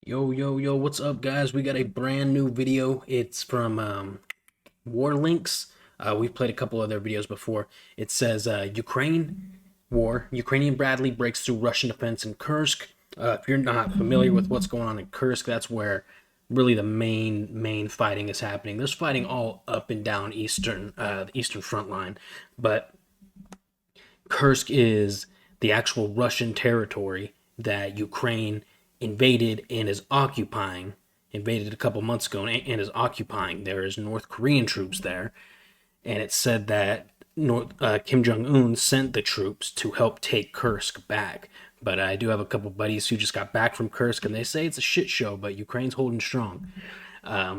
Yo, what's up, guys? We got a brand new video. It's from War Links. We've played a couple other videos before. It says Ukraine war. Ukrainian Bradley breaks through Russian defense in Kursk. If you're not familiar with what's going on in Kursk, that's where really the main fighting is happening. There's fighting all up and down the eastern front line, but Kursk is the actual Russian territory that Ukraine invaded and is occupying. Invaded a couple months ago and is occupying. There is North Korean troops there, and it said that Kim Jong-un sent the troops to help take Kursk back. But I do have a couple buddies who just got back from Kursk, and they say it's a shit show, but Ukraine's holding strong.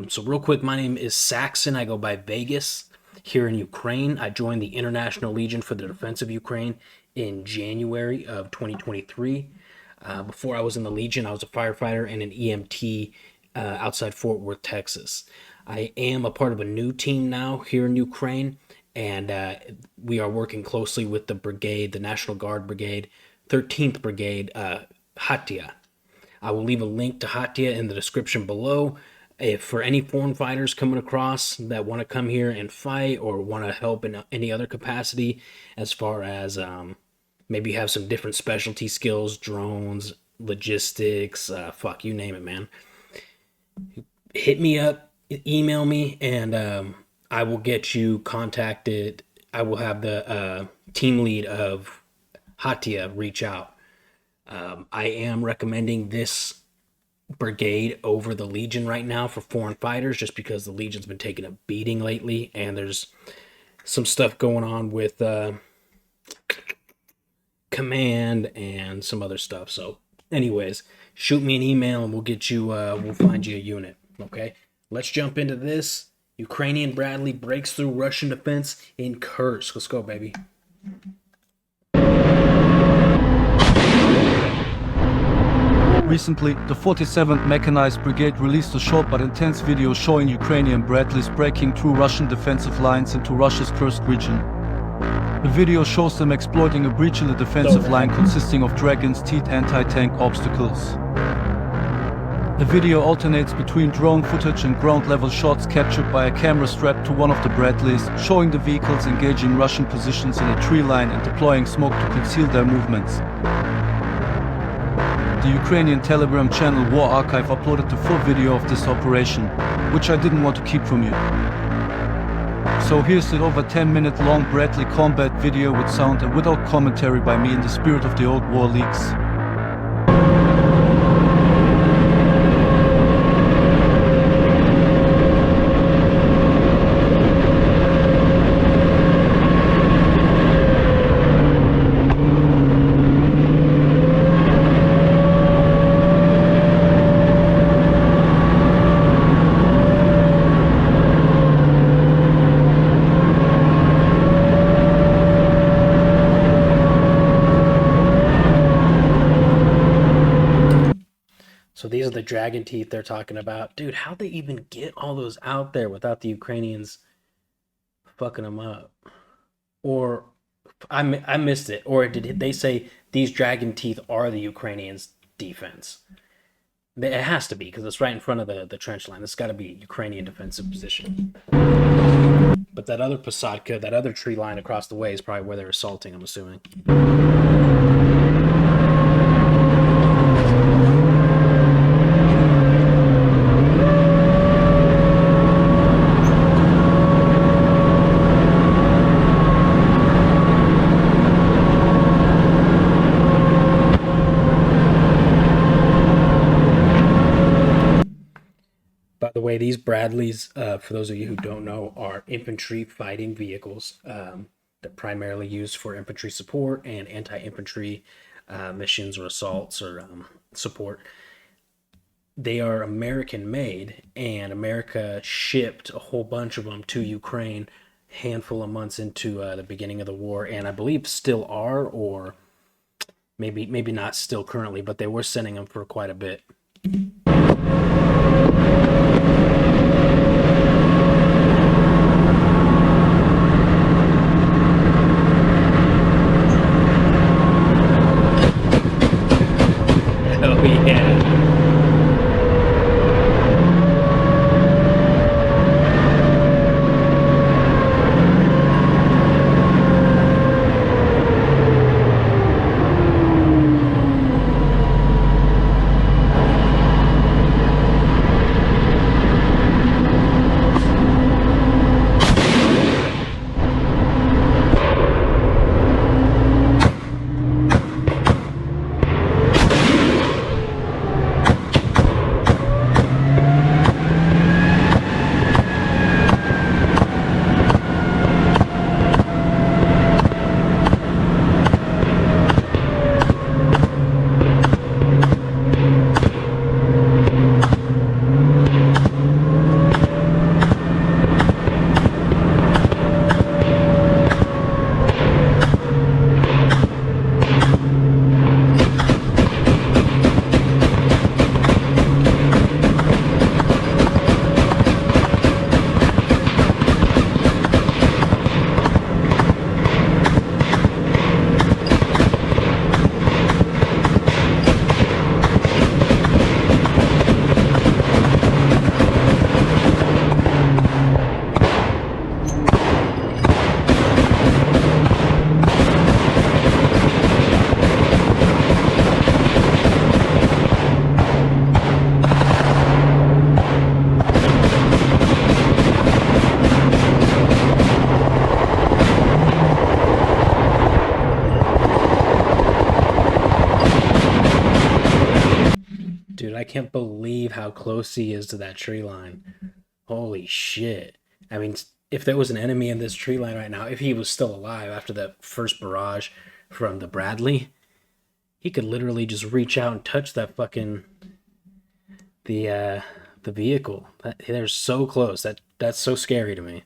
So real quick, my name is Saxon. I go by Vegas here in Ukraine. I joined the International Legion for the Defense of Ukraine in January of 2023. Before I was in the Legion, I was a firefighter and an EMT outside Fort Worth, Texas. I am a part of a new team now here in Ukraine, and we are working closely with the brigade, the National Guard Brigade, 13th Brigade, Hatia. I will leave a link to Hatia in the description below. If for any foreign fighters coming across that want to come here and fight or want to help in any other capacity, as far as maybe have some different specialty skills, drones, logistics, you name it, man. Hit me up, email me, and I will get you contacted. I will have the team lead of Hatia reach out. I am recommending this brigade over the Legion right now for foreign fighters, just because the Legion's been taking a beating lately, and there's some stuff going on with command and some other stuff. So anyways, shoot me an email and we'll get you we'll find you a unit. Okay, let's jump into this. Ukrainian Bradley breaks through Russian defense in Kursk. Let's go, baby. Recently, the 47th Mechanized Brigade released a short but intense video showing Ukrainian Bradleys breaking through Russian defensive lines into Russia's Kursk region. The video shows them exploiting a breach in the defensive line consisting of Dragon's Teeth anti-tank obstacles. The video alternates between drone footage and ground-level shots captured by a camera strapped to one of the Bradleys, showing the vehicles engaging Russian positions in a tree line and deploying smoke to conceal their movements. The Ukrainian Telegram channel War Archive uploaded the full video of this operation, which I didn't want to keep from you. So here's the over 10-minute long Bradley combat video with sound and without commentary by me in the spirit of the old war leaks. So these are the dragon teeth they're talking about. Dude, how'd they even get all those out there without the Ukrainians fucking them up? Or I missed it. Or did they say these dragon teeth are the Ukrainians' defense? It has to be, because it's right in front of the trench line. It's got to be a Ukrainian defensive position. But that other Posadka, that other tree line across the way is probably where they're assaulting, I'm assuming. By the way, these Bradleys, for those of you who don't know, are infantry fighting vehicles. They're primarily used for infantry support and anti-infantry missions or assaults or support. They are American-made, and America shipped a whole bunch of them to Ukraine a handful of months into the beginning of the war, and I believe still are, or maybe not still currently, but they were sending them for quite a bit. Oh yeah. can't believe how close he is to that tree line. Holy shit. I mean, if there was an enemy in this tree line right now, if he was still alive after that first barrage from the Bradley, he could literally just reach out and touch that fucking the vehicle. They're so close. That's so scary to me.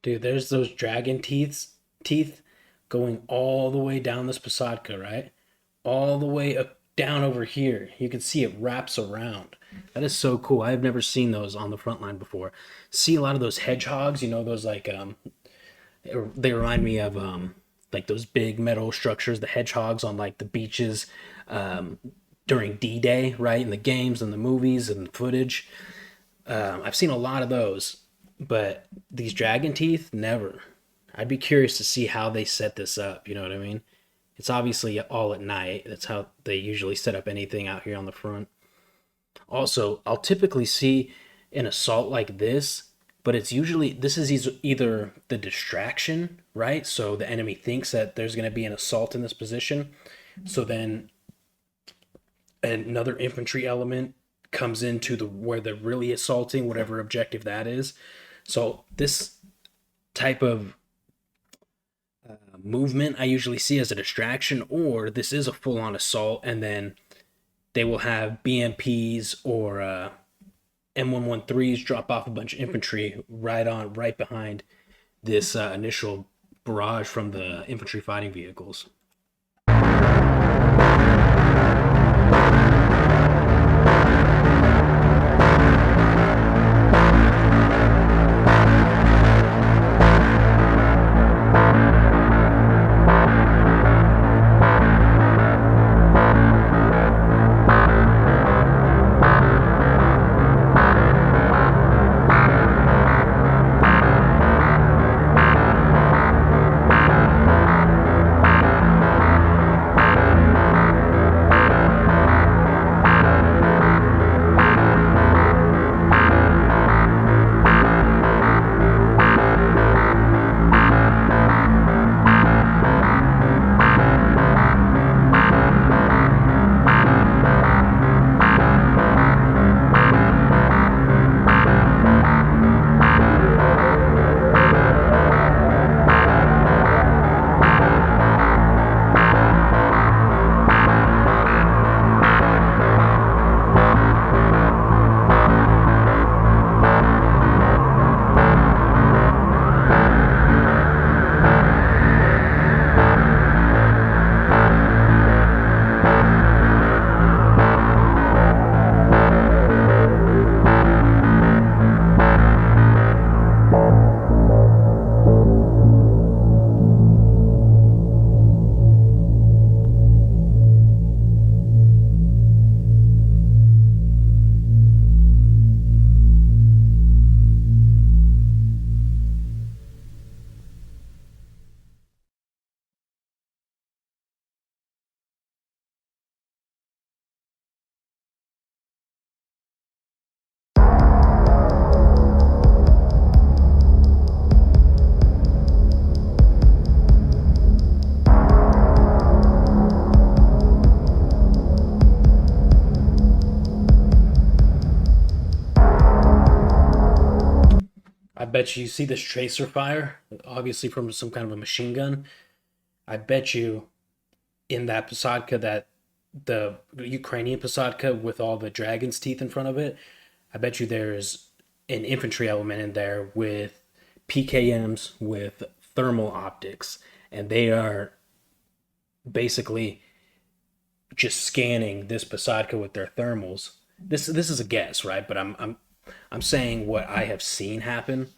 Dude, there's those dragon teeth going all the way down this Posadka, right? All the way up down over here. You can see it wraps around. That is so cool. I've never seen those on the front line before. See a lot of those hedgehogs, you know, those like they remind me of like those big metal structures, the hedgehogs on like the beaches during D-Day, right? In the games and the movies and the footage. I've seen a lot of those. But these dragon teeth, never. I'd be curious to see how they set this up, you know what I mean? It's obviously all at night. That's how they usually set up anything out here on the front. Also, I'll typically see an assault like this, but this is either the distraction, right? So the enemy thinks that there's going to be an assault in this position. So then another infantry element comes into where they're really assaulting, whatever objective that is. So this type of movement I usually see as a distraction, or this is a full-on assault, and then they will have BMPs or M113s drop off a bunch of infantry right behind this initial barrage from the infantry fighting vehicles. bet you see this tracer fire, obviously from some kind of a machine gun. I bet you in that Posadka, that the Ukrainian Posadka with all the dragon's teeth in front of it, I bet you there's an infantry element in there with PKMs with thermal optics, and they are basically just scanning this Posadka with their thermals. This is a guess, right? But I'm saying what I have seen happen,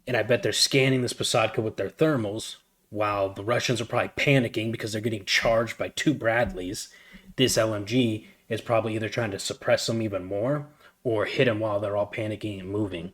and I bet they're scanning this Posadka with their thermals while the Russians are probably panicking because they're getting charged by 2 Bradleys. This LMG is probably either trying to suppress them even more or hit them while they're all panicking and moving.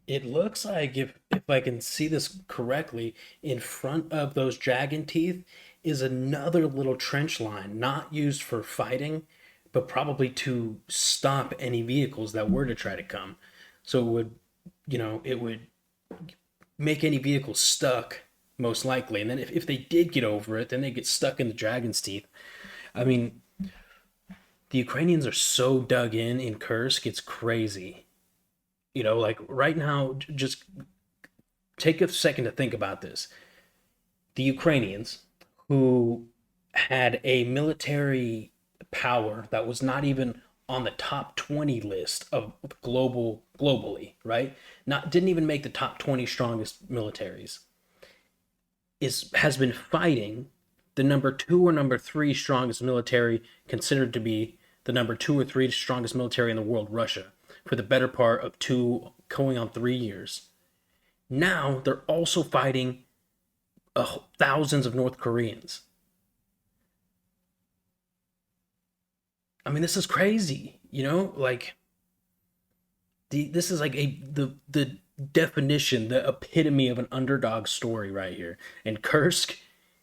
It looks like, if I can see this correctly, in front of those dragon teeth is another little trench line, not used for fighting, but probably to stop any vehicles that were to try to come. So it would make any vehicle stuck, most likely. And then if they did get over it, then they get stuck in the dragon's teeth. I mean, the Ukrainians are so dug in Kursk, it's crazy. Like right now, just take a second to think about this. The Ukrainians, who had a military power that was not even on the top 20 list of globally, right? Didn't even make the top 20 strongest militaries. Has been fighting the number 2 or number 3 strongest military, considered to be the number 2 or 3 strongest military in the world, Russia, for the better part of 2 going on 3 years. Now they're also fighting thousands of North Koreans. I mean, this is crazy, like this is like the definition, the epitome of an underdog story right here. And Kursk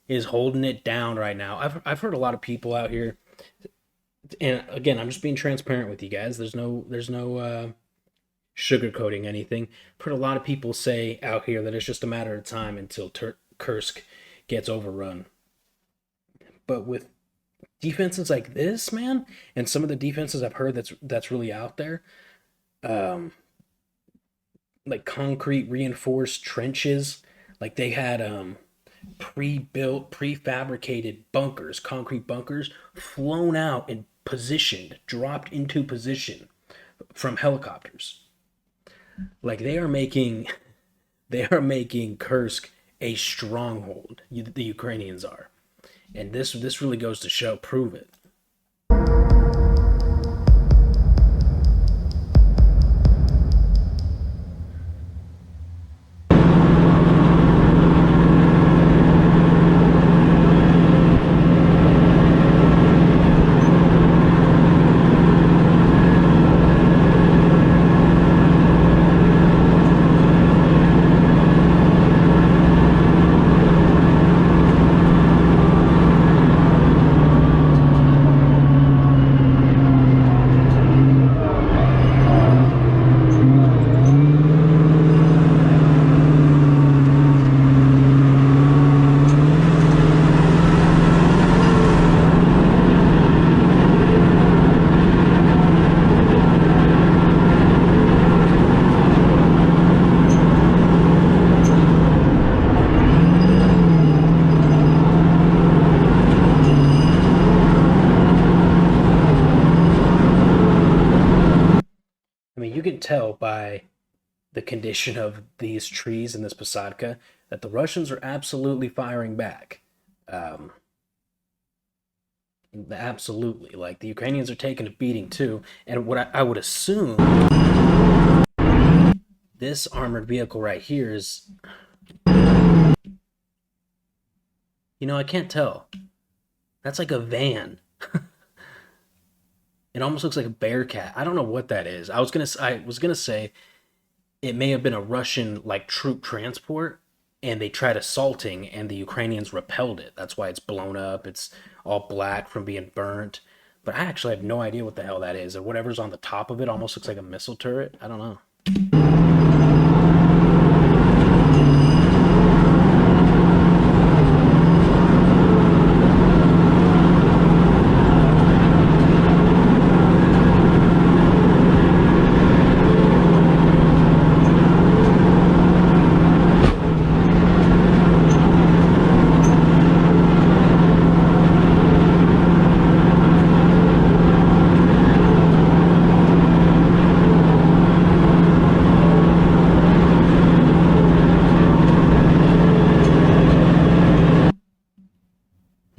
is holding it down right now. I've heard a lot of people out here, and again, I'm just being transparent with you guys. There's no sugarcoating anything. I've heard a lot of people say out here that it's just a matter of time until Kursk gets overrun. But with defenses like this, man, and some of the defenses I've heard that's really out there, like concrete reinforced trenches, like they had pre-built, prefabricated bunkers, concrete bunkers, flown out and positioned, dropped into position from helicopters. Like they are making Kursk a stronghold. The Ukrainians are, and this really goes to prove it. by the condition of these trees in this Posadka that the Russians are absolutely firing back. Absolutely. Like, the Ukrainians are taking a beating too. And what I would assume, this armored vehicle right here is, I can't tell. That's like a van. It almost looks like a Bearcat. I don't know what that is. I was gonna say it may have been a Russian like troop transport, and they tried assaulting, and the Ukrainians repelled it. That's why it's blown up. It's all black from being burnt. But I actually have no idea what the hell that is. Or whatever's on the top of it almost looks like a missile turret. I don't know.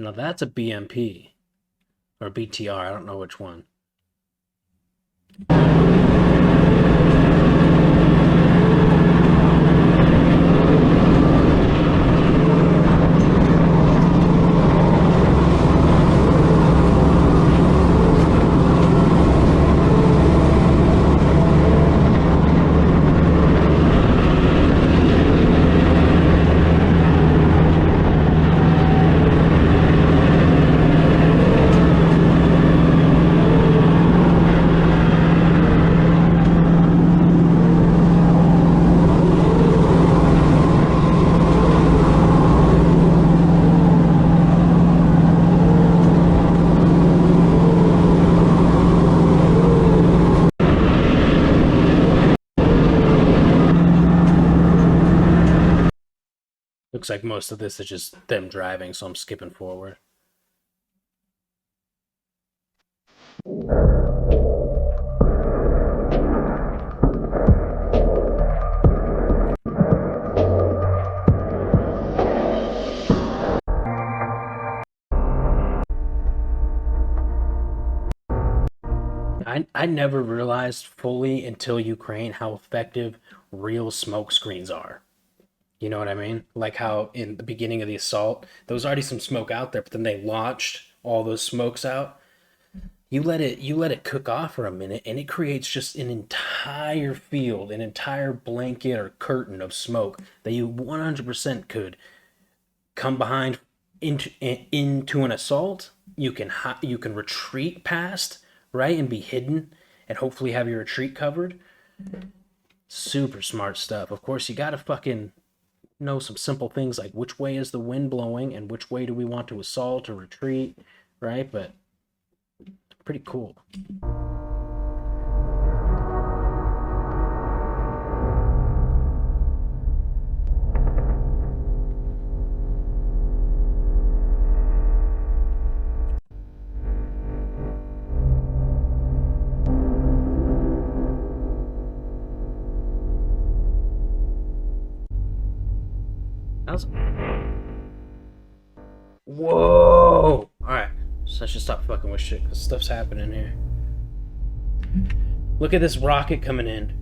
Now that's a BMP or BTR. I don't know which one. Looks like most of this is just them driving, so I'm skipping forward. I never realized fully until Ukraine how effective real smoke screens are. You know what I mean? Like how in the beginning of the assault, there was already some smoke out there, but then they launched all those smokes out. You let it cook off for a minute, and it creates just an entire field, an entire blanket or curtain of smoke that you 100% could come behind into an assault. You can retreat past, right, and be hidden, and hopefully have your retreat covered. Super smart stuff. Of course, you gotta fucking know some simple things like which way is the wind blowing and which way do we want to assault or retreat, right? But pretty cool. How's... Whoa! Alright, so I should stop fucking with shit because stuff's happening here. Look at this rocket coming in.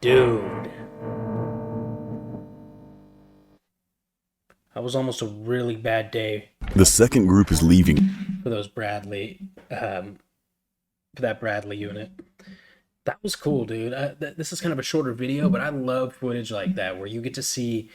Dude. That was almost a really bad day. The second group is leaving. For those Bradley, for that Bradley unit. That was cool, dude. This is kind of a shorter video, but I love footage like that where you get to see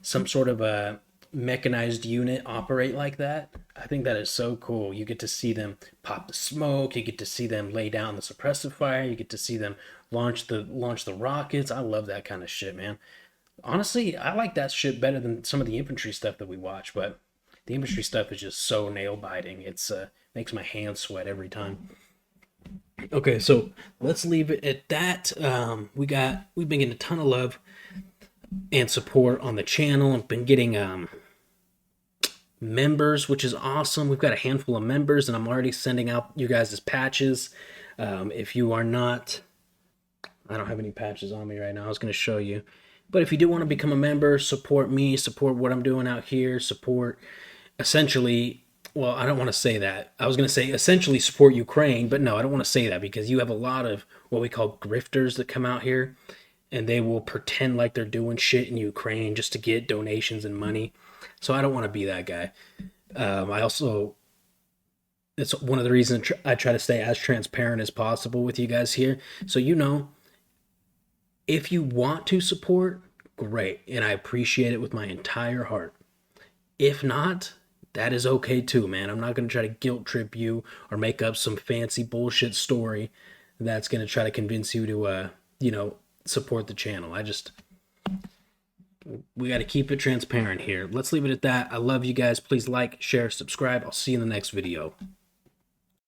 some sort of a mechanized unit operate like that. I think that is so cool. You get to see them pop the smoke. You get to see them lay down the suppressive fire. You get to see them launch the rockets. I love that kind of shit, man. Honestly, I like that shit better than some of the infantry stuff that we watch, but the infantry stuff is just so nail biting. It's makes my hands sweat every time. Okay, so let's leave it at that. We've been getting a ton of love and support on the channel. I've been getting members, which is awesome. We've got a handful of members, and I'm already sending out you guys' patches. If you are not, I don't have any patches on me right now. I was going to show you. But if you do want to become a member, support me, support what I'm doing out here, support essentially, well, I don't want to say that. I was going to say essentially support Ukraine, but no, I don't want to say that because you have a lot of what we call grifters that come out here and they will pretend like they're doing shit in Ukraine just to get donations and money. So I don't want to be that guy. It's one of the reasons I try to stay as transparent as possible with you guys here. So, if you want to support, great. And I appreciate it with my entire heart. If not, that is okay too, man. I'm not going to try to guilt trip you or make up some fancy bullshit story that's going to try to convince you to, support the channel. We got to keep it transparent here. Let's leave it at that. I love you guys. Please like, share, subscribe. I'll see you in the next video.